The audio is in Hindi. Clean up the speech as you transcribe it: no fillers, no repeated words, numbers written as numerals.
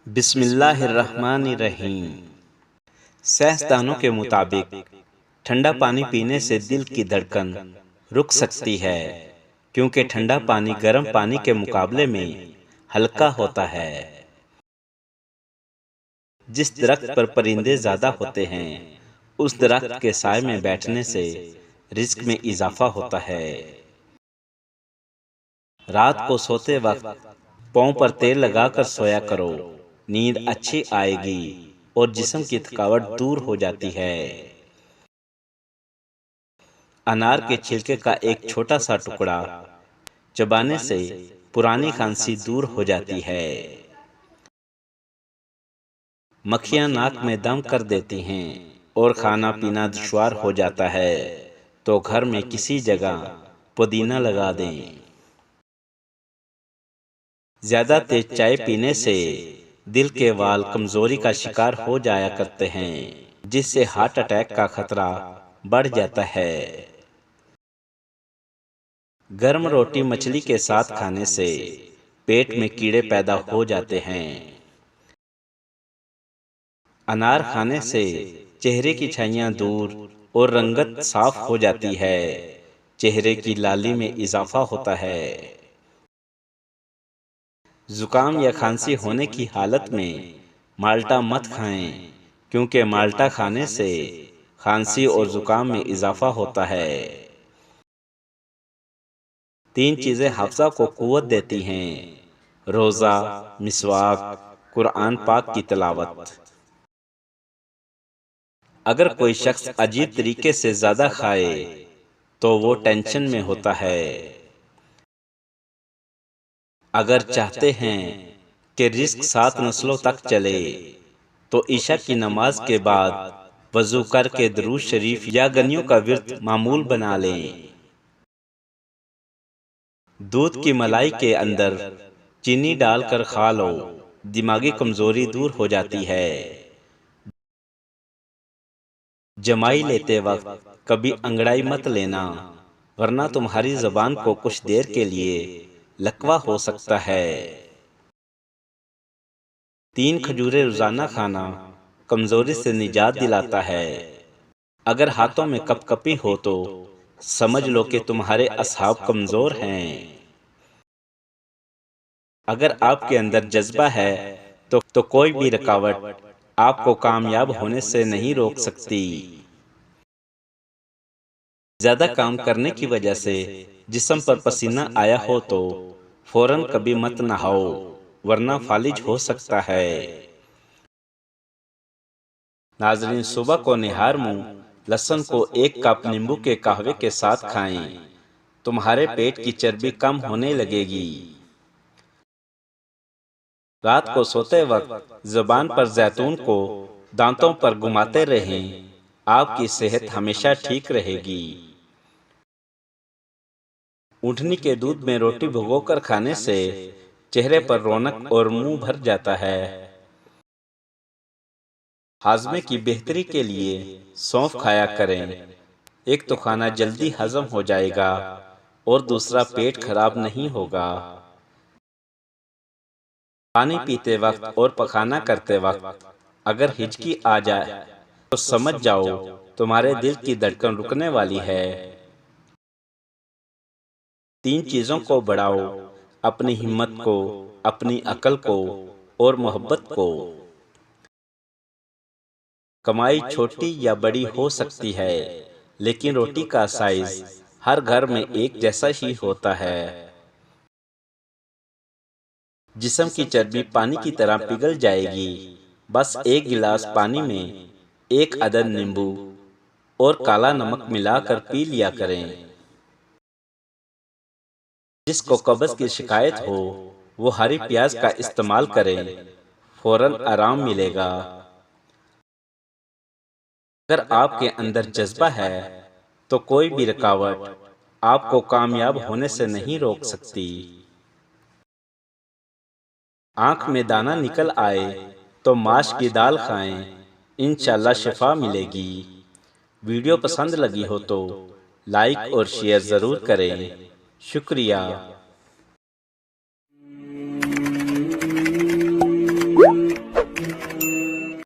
बिस्मिल्लाहिर्रहमानिर्रहीम। साइंसदानों के मुताबिक ठंडा पानी पीने से दिल की धड़कन रुक सकती है, क्योंकि ठंडा पानी गर्म पानी के मुकाबले में हल्का होता है। जिस दरख्त पर परिंदे ज़्यादा होते हैं, उस दरख्त के साए में बैठने से रिज्क में इजाफा होता है। रात को सोते वक्त पाँव पर तेल लगाकर सोया करो, नींद अच्छी आएगी और जिस्म की थकावट दूर हो जाती है। अनार के छिलके का एक छोटा सा टुकड़ा चबाने से पुरानी खांसी दूर हो जाती है। मक्खियां नाक में दम कर देती हैं और खाना पीना दुश्वार हो जाता है, तो घर में किसी जगह पुदीना लगा दें। ज्यादा तेज चाय पीने से दिल के वाल कमजोरी का शिकार हो जाया करते हैं, जिससे हार्ट अटैक का खतरा बढ़ जाता है। गर्म रोटी मछली के साथ खाने से पेट में कीड़े पैदा हो जाते हैं। अनार खाने से चेहरे की छाइयाँ दूर और रंगत साफ हो जाती है। चेहरे की लाली में इजाफा होता है। जुकाम या खांसी होने की हालत में माल्टा मत खाएं, क्योंकि माल्टा खाने से खांसी और जुकाम में इजाफा होता है। 3 चीजें हाफजा को कुव्वत देती हैं: रोज़ा, मिसवाक, कुरान पाक की तिलावत। अगर कोई शख्स अजीब तरीके से ज्यादा खाए तो वो टेंशन में होता है। अगर चाहते हैं कि रिज़्क 7 नस्लों तक चले, तो ईशा की नमाज के बाद वजू करके दुरूद शरीफ या गनियों का विर्द मामूल बना लें। दूध की मलाई के अंदर चीनी डालकर खा लो, दिमागी कमजोरी दूर हो जाती है। जमाई लेते वक्त कभी अंगड़ाई मत लेना, वरना तुम्हारी ज़बान को कुछ देर के लिए लकवा हो सकता है। 3 खजूरें रोजाना खाना कमजोरी से निजात दिलाता है। अगर हाथों में कपकपी हो तो समझ लो कि तुम्हारे असहाब कमजोर हैं। अगर आपके अंदर जज्बा है तो कोई भी रुकावट आपको कामयाब होने से नहीं रोक सकती। ज्यादा काम करने की वजह से जिस्म पर पसीना आया हो तो फौरन कभी मत नहाओ, वरना फालिज हो सकता है। नाज़रीन, सुबह को निहार मुंह लहसुन को 1 कप नींबू के कहवे के साथ खाएं। तुम्हारे पेट की चर्बी कम होने लगेगी। रात को सोते वक्त ज़ुबान पर जैतून को दांतों पर घुमाते रहें, आपकी सेहत हमेशा ठीक रहेगी। ऊँटनी के दूध में रोटी भिगोकर खाने से चेहरे पर रौनक और मुंह भर जाता है। हाजमे की बेहतरी के लिए सौंफ खाया करें। एक तो खाना जल्दी हजम हो जाएगा और दूसरा पेट खराब नहीं होगा। पानी पीते वक्त और पखाना करते वक्त अगर हिचकी आ जाए तो समझ जाओ तुम्हारे दिल की धड़कन रुकने वाली है। 3 चीजों को बढ़ाओ: अपनी हिम्मत को, अपनी अकल को और मोहब्बत को। कमाई छोटी या बड़ी हो सकती है, लेकिन रोटी का साइज हर घर में एक जैसा ही होता है। जिस्म की चर्बी पानी की तरह पिघल जाएगी। बस 1 गिलास पानी में 1 अदद नींबू और काला नमक मिलाकर पी लिया करें। जिसको कब्ज की शिकायत हो वो हरी प्याज का इस्तेमाल करें, फौरन आराम मिलेगा। अगर आपके अंदर जज्बा है तो कोई भी रुकावट आपको कामयाब होने से नहीं रोक सकती। आंख में दाना निकल आए तो माश की दाल खाएं, इंशाल्लाह शिफा मिलेगी। वीडियो पसंद लगी हो तो लाइक और शेयर ज़रूर करें। शुक्रिया।